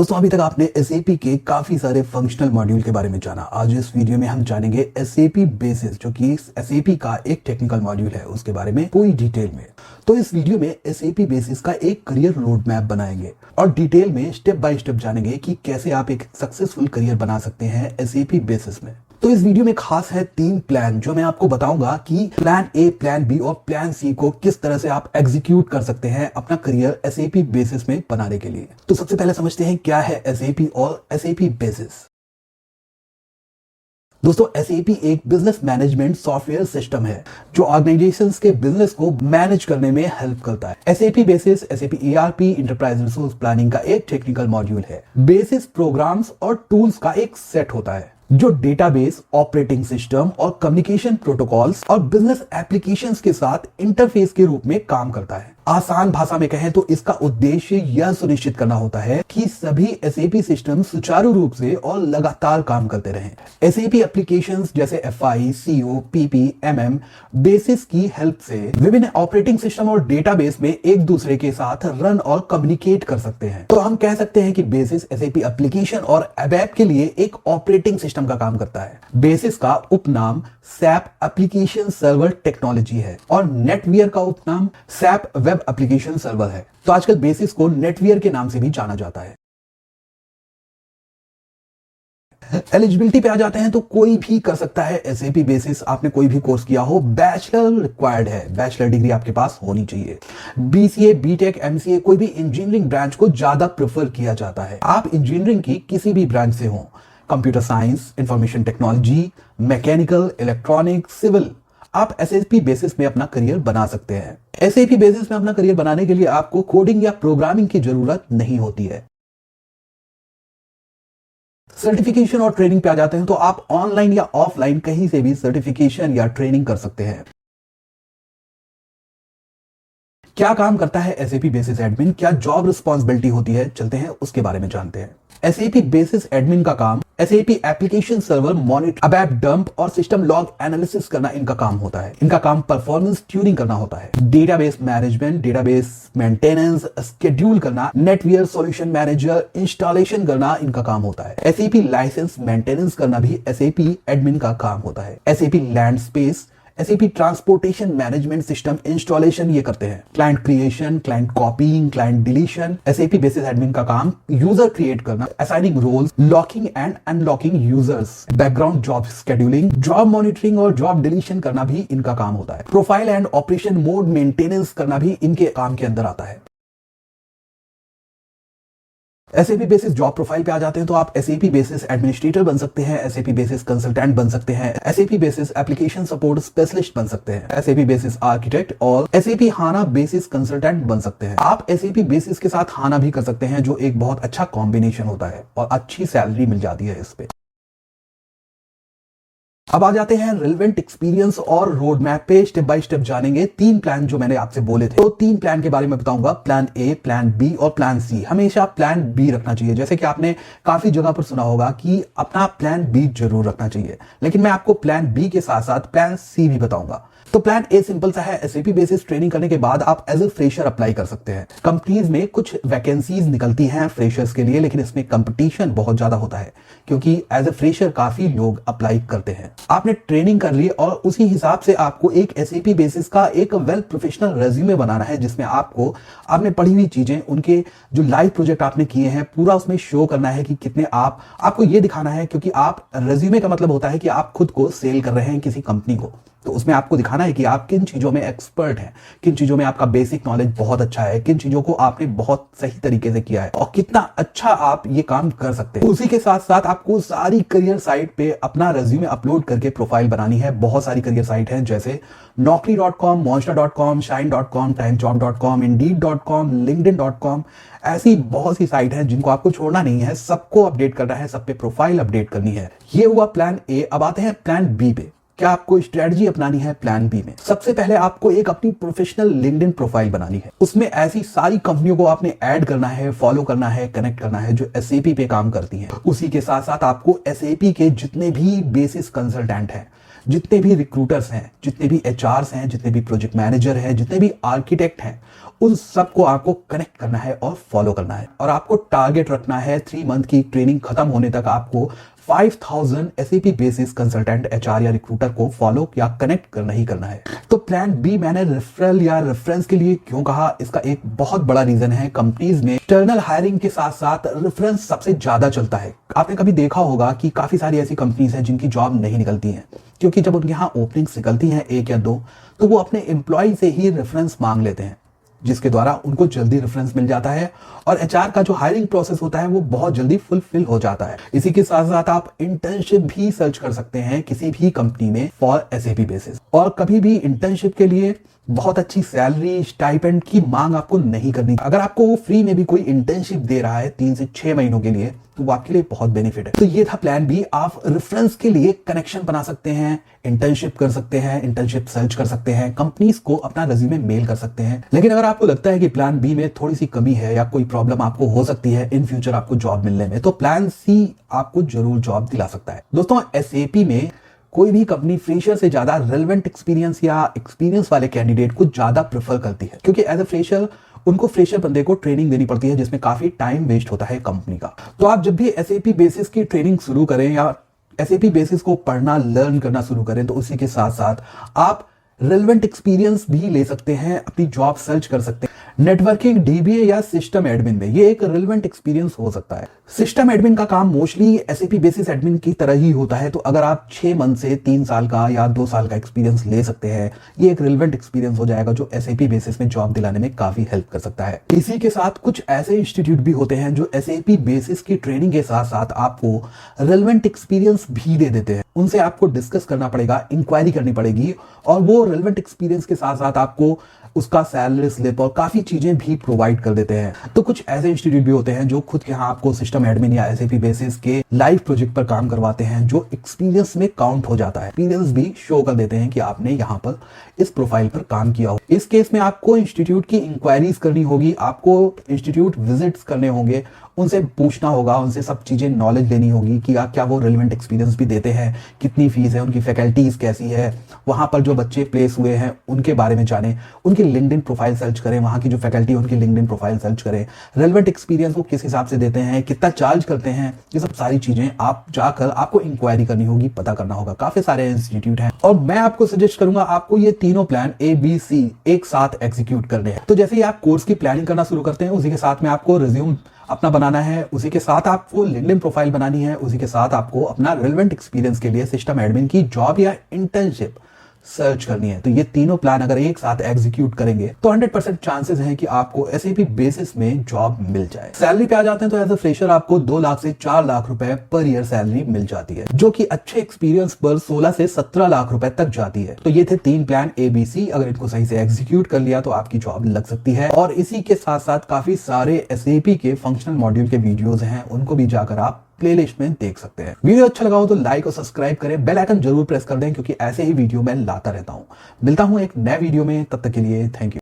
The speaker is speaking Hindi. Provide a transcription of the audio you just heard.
दोस्तों अभी तक आपने SAP के काफी सारे फंक्शनल मॉड्यूल के बारे में जाना। आज इस वीडियो में हम जानेंगे SAP बेसिस, जो कि SAP का एक टेक्निकल मॉड्यूल है, उसके बारे में पूरी डिटेल में। तो इस वीडियो में SAP बेसिस का एक करियर रोड मैप बनाएंगे और डिटेल में स्टेप बाय स्टेप जानेंगे कि कैसे आप एक सक्सेसफुल करियर बना सकते हैं SAP बेसिस में। तो इस वीडियो में खास है 3 प्लान, जो मैं आपको बताऊंगा कि प्लान ए, प्लान बी और प्लान सी को किस तरह से आप एग्जीक्यूट कर सकते हैं अपना करियर SAP बेसिस में बनाने के लिए। तो सबसे पहले समझते हैं क्या है SAP और SAP बेसिस। दोस्तों SAP एक बिजनेस मैनेजमेंट सॉफ्टवेयर सिस्टम है जो ऑर्गेनाइजेशंस के बिजनेस को मैनेज करने में हेल्प करता है। SAP basis SAP ERP enterprise resource planning का एक टेक्निकल मॉड्यूल है। बेसिस प्रोग्राम्स और टूल्स का एक सेट होता है जो डेटाबेस, ऑपरेटिंग सिस्टम और कम्युनिकेशन प्रोटोकॉल्स और बिजनेस एप्लीकेशंस के साथ इंटरफेस के रूप में काम करता है। आसान भाषा में कहें तो इसका उद्देश्य यह सुनिश्चित करना होता है कि सभी SAP सिस्टम सुचारू रूप से और लगातार काम करते रहें। SAP एप्लीकेशंस जैसे FI, CO, PP, MM basis की हेल्प से विभिन्न ऑपरेटिंग सिस्टम और डेटाबेस में एक दूसरे के साथ रन और कम्युनिकेट कर सकते हैं। तो हम कह सकते हैं कि बेसिस SAP एप्लीकेशन और ABAP के लिए एक ऑपरेटिंग सिस्टम का काम करता है। बेसिस का उपनाम SAP एप्लीकेशन सर्वर टेक्नोलॉजी है और नेटवियर का उपनाम SAP वेब एप्लीकेशन सर्वर है। तो आजकल बेसिस को नेटवियर के नाम से भी जाना जाता है। एलिजिबिलिटी पे आ जाते हैं तो कोई भी कर सकता है SAP बेसिस। आपने कोई भी कोर्स किया हो, बैचलर रिक्वायर्ड है, बैचलर डिग्री आपके पास होनी चाहिए। BCA, BTech, MCA कोई भी इंजीनियरिंग ब्रांच को ज्यादा प्रेफर किया जाता है। आप इंजीनियरिंग की किसी भी ब्रांच से हो, computer science, information technology, mechanical, electronic, civil, आप SAP बेसिस में अपना करियर बना सकते हैं। SAP बेसिस में अपना करियर बनाने के लिए आपको कोडिंग या प्रोग्रामिंग की जरूरत नहीं होती है। सर्टिफिकेशन और ट्रेनिंग पे आ जाते हैं तो आप ऑनलाइन या ऑफलाइन कहीं से भी सर्टिफिकेशन या ट्रेनिंग कर सकते हैं। क्या काम करता है SAP बेसिस एडमिन, क्या जॉब रिस्पॉन्सिबिलिटी होती है, चलते हैं उसके बारे में जानते हैं। SAP बेसिस एडमिन का काम SAP application server monitor, ABAP dump और सिस्टम लॉग एनालिसिस करना इनका काम होता है। इनका काम परफॉर्मेंस ट्यूनिंग करना होता है। Database management, database maintenance, schedule करना, नेटवियर सॉल्यूशन मैनेजर इंस्टॉलेशन करना इनका काम होता है। SAP लाइसेंस मेंटेनेंस करना भी SAP एडमिन का काम होता है। SAP land space, SAP transportation management system installation ये करते हैं। Client creation, client copying, client deletion, SAP basis admin का काम यूजर क्रिएट करना, assigning roles, locking and unlocking users, background job scheduling, job monitoring और जॉब डिलीशन करना भी इनका काम होता है। Profile and operation mode maintenance करना भी इनके काम के अंदर आता है। SAP बेसिस जॉब प्रोफाइल पे आ जाते हैं तो आप SAP बेसिस एडमिनिस्ट्रेटर बन सकते हैं, SAP बेसिस कंसल्टेंट बन सकते हैं, SAP basis application support specialist बन सकते हैं, SAP बेसिस आर्किटेक्ट और SAP HANA बेसिस कंसल्टेंट बन सकते हैं। आप SAP बेसिस के साथ HANA भी कर सकते हैं, जो एक बहुत अच्छा कॉम्बिनेशन होता है और अच्छी सैलरी मिल जाती है इस पे। अब आ जाते हैं रेलेवेंट एक्सपीरियंस और रोड मैप पे। स्टेप बाय स्टेप जानेंगे 3 प्लान जो मैंने आपसे बोले थे। तो 3 प्लान के बारे में बताऊंगा, प्लान ए, प्लान बी और प्लान सी। हमेशा प्लान बी रखना चाहिए। जैसे कि आपने काफी जगह पर सुना होगा कि अपना प्लान बी जरूर रखना चाहिए, लेकिन मैं आपको प्लान बी के साथ साथ प्लान सी भी बताऊंगा। तो प्लान ए सिंपल सा है। SAP बेसिस ट्रेनिंग करने के बाद आप एज ए फ्रेशर अप्लाई कर सकते हैं। कंपनीज में कुछ वैकेंसीज निकलती हैं फ्रेशर्स के लिए, लेकिन इसमें कंपटीशन बहुत ज्यादा होता है क्योंकि एज ए फ्रेशर काफी लोग अप्लाई करते हैं। आपने ट्रेनिंग कर ली और उसी हिसाब से आपको एक SAP बेसिस का एक वेल प्रोफेशनल रेज्यूमे बनाना है, जिसमें आपने पढ़ी हुई चीजें, उनके जो लाइव प्रोजेक्ट आपने किए हैं, पूरा उसमें शो करना है कि कितने आपको ये दिखाना है, क्योंकि आप रेज्यूमे का मतलब होता है कि आप खुद को सेल कर रहे हैं किसी कंपनी को। तो उसमें आपको दिखाना है कि आप किन चीजों में एक्सपर्ट हैं, किन चीजों में आपका बेसिक नॉलेज बहुत अच्छा है, किन चीजों को आपने बहुत सही तरीके से किया है और कितना अच्छा आप ये काम कर सकते हैं। उसी के साथ साथ आपको सारी करियर साइट पे अपना रेज्यूमे अपलोड करके प्रोफाइल बनानी है। बहुत सारी करियर साइट हैं जैसे naukri.com, monster.com, shine.com, timejob.com, indeed.com, linkedin.com। ऐसी बहुत सी साइट हैं जिनको आपको छोड़ना नहीं है, सबको अपडेट करना है, सब पे प्रोफाइल अपडेट करनी है। ये हुआ प्लान ए। अब आते हैं प्लान बी पे। क्या आपको स्ट्रेटजी अपनानी है प्लान बी में? सबसे पहले आपको एक अपनी प्रोफेशनल लिंक्डइन प्रोफाइल बनानी है। उसमें ऐसी सारी कंपनियों को आपने ऐड करना है, फॉलो करना है, कनेक्ट करना है जो SAP पे काम करती हैं। उसी के साथ साथ आपको SAP के जितने भी बेसिस कंसल्टेंट हैं, जितने भी रिक्रूटर्स हैं, जितने भी एचआरस हैं, जितने भी प्रोजेक्ट मैनेजर हैं, जितने भी आर्किटेक्ट हैं, उन सबको आपको कनेक्ट करना है और फॉलो करना है। और आपको टारगेट रखना है 3 मंथ की ट्रेनिंग खत्म होने तक आपको 5000 SAP बेसिस कंसल्टेंट एचआर या रिक्रूटर को फॉलो या कनेक्ट करना ही करना है। तो प्लान बी मैंने रेफरल या रेफरेंस के लिए क्यों कहा, इसका एक बहुत बड़ा रीजन है, कंपनीज में एक्सटर्नल हायरिंग के साथ साथ रेफरेंस सबसे ज्यादा चलता है। आपने कभी देखा होगा कि काफी सारी ऐसी कंपनीज हैं जिनकी जॉब नहीं निकलती हैं, क्योंकि जब उनके यहाँ ओपनिंग्स निकलती हैं 1 या 2, तो वो अपने एम्प्लॉय से ही रेफरेंस मांग लेते हैं, जिसके द्वारा उनको जल्दी रेफरेंस मिल जाता है और एचआर का जो हायरिंग प्रोसेस होता है वो बहुत जल्दी फुलफिल हो जाता है। इसी के साथ साथ आप इंटर्नशिप भी सर्च कर सकते हैं किसी भी कंपनी में फॉर SAP बेसिस। और कभी भी इंटर्नशिप के लिए बहुत अच्छी सैलरी स्टाइपेंड की मांग आपको नहीं करनी। अगर आपको वो फ्री में भी कोई इंटर्नशिप दे रहा है 3 से 6 महीनों के लिए, तो वो आपके लिए बहुत बेनिफिट है। तो ये था प्लान बी। आप रेफरेंस के लिए कनेक्शन बना सकते हैं, इंटर्नशिप कर सकते हैं, इंटर्नशिप सर्च कर सकते हैं, कंपनीज को अपना रेज्यूमे मेल कर सकते हैं। लेकिन अगर आपको लगता है कि प्लान बी में थोड़ी सी कमी है या कोई प्रॉब्लम आपको हो सकती है इन फ्यूचर आपको जॉब मिलने में, तो प्लान सी आपको जरूर जॉब दिला सकता है। दोस्तों, SAP में कोई भी कंपनी फ्रेशर से ज्यादा रेलेवेंट एक्सपीरियंस या एक्सपीरियंस वाले कैंडिडेट को ज्यादा प्रेफर करती है, क्योंकि एज ए फ्रेशर उनको फ्रेशर बंदे को ट्रेनिंग देनी पड़ती है, जिसमें काफी टाइम वेस्ट होता है कंपनी का। तो आप जब भी SAP बेसिस की ट्रेनिंग शुरू करें या SAP बेसिस को पढ़ना लर्न करना शुरू करें, तो उसी के साथ साथ आप रेलेवेंट एक्सपीरियंस भी ले सकते हैं, अपनी जॉब सर्च कर सकते हैं। नेटवर्किंग, DBA या सिस्टम एडमिन में ये एक रेलेवेंट एक्सपीरियंस हो सकता है। सिस्टम एडमिन का काम मोस्टली SAP बेसिस एडमिन की तरह ही होता है, तो अगर आप 6 मंथ से 3 साल का या 2 साल का एक्सपीरियंस ले सकते हैं, ये एक रेलेवेंट एक्सपीरियंस हो जाएगा जो SAP बेसिस में जॉब दिलाने में काफी हेल्प कर सकता है। इसी के साथ कुछ ऐसे इंस्टीट्यूट भी होते हैं जो SAP बेसिस की ट्रेनिंग के साथ साथ आपको रेलेवेंट एक्सपीरियंस भी दे देते हैं। उनसे आपको डिस्कस करना पड़ेगा, इंक्वायरी करनी पड़ेगी, और वो रेलेवेंट एक्सपीरियंस के साथ साथ आपको उसका सैलरी स्लिप और काफी चीजें भी प्रोवाइड कर देते हैं। तो कुछ ऐसे इंस्टीट्यूट भी होते हैं जो खुद के यहाँ आपको सिस्टम एडमिन या SAP बेसिस के लाइव प्रोजेक्ट पर काम करवाते हैं, जो एक्सपीरियंस में काउंट हो जाता है। एक्सपीरियंस भी शो कर देते हैं कि आपने यहाँ पर इस प्रोफाइल पर काम किया हो। इस केस में आपको इंस्टीट्यूट की इंक्वायरीज करनी होगी, आपको इंस्टीट्यूट विजिट्स करने होंगे, उनसे पूछना होगा, उनसे सब चीजें नॉलेज लेनी होगी कि क्या वो रेलेवेंट एक्सपीरियंस भी देते हैं, कितनी फीस है, उनकी फैकल्टीज कैसी है, वहां पर जो बच्चे प्लेस हुए हैं उनके बारे में जानें, उनकी लिंक्डइन प्रोफाइल सर्च करें, वहां की जो फैकल्टी है उनकी लिंक्डइन प्रोफाइल सर्च करें, रेलेवेंट एक्सपीरियंस वो किस हिसाब से देते हैं, कितना चार्ज करते हैं, ये सब सारी चीजें आप जाकर आपको इंक्वायरी करनी होगी, पता करना होगा। काफी सारे इंस्टीट्यूट हैं और मैं आपको सजेस्ट करूंगा आपको ये तीनों प्लान ABC एक साथ एग्जीक्यूट करने हैं। तो जैसे ही आप कोर्स की प्लानिंग करना शुरू करते हैं, उसी के साथ में आपको रिज्यूम अपना बनाना है, उसी के साथ आपको लिंक्डइन प्रोफाइल बनानी है, उसी के साथ आपको अपना रेलेवेंट एक्सपीरियंस के लिए सिस्टम एडमिन की जॉब या इंटर्नशिप सर्च करनी है। तो ये तीनों प्लान अगर एक साथ एग्जीक्यूट करेंगे तो 100% चांसेस हैं कि आपको SAP बेसिस में जॉब मिल जाए। सैलरी पे आ जाते हैं तो एज ए फ्रेशर आपको 2 लाख से 4 लाख रुपए पर ईयर सैलरी मिल जाती है, जो कि अच्छे एक्सपीरियंस पर 16 से 17 लाख रुपए तक जाती है। तो ये थे 3 प्लान ABC, अगर इनको सही से एग्जीक्यूट कर लिया तो आपकी जॉब लग सकती है। और इसी के साथ साथ काफी सारे SAP के फंक्शनल मॉड्यूल के वीडियोज हैं, उनको भी जाकर आप प्लेलिस्ट में देख सकते हैं। वीडियो अच्छा लगा हो तो लाइक और सब्सक्राइब करें, बेल आइकन जरूर प्रेस कर दें, क्योंकि ऐसे ही वीडियो मैं लाता रहता हूं। मिलता हूं एक नए वीडियो में, तब तक के लिए थैंक यू।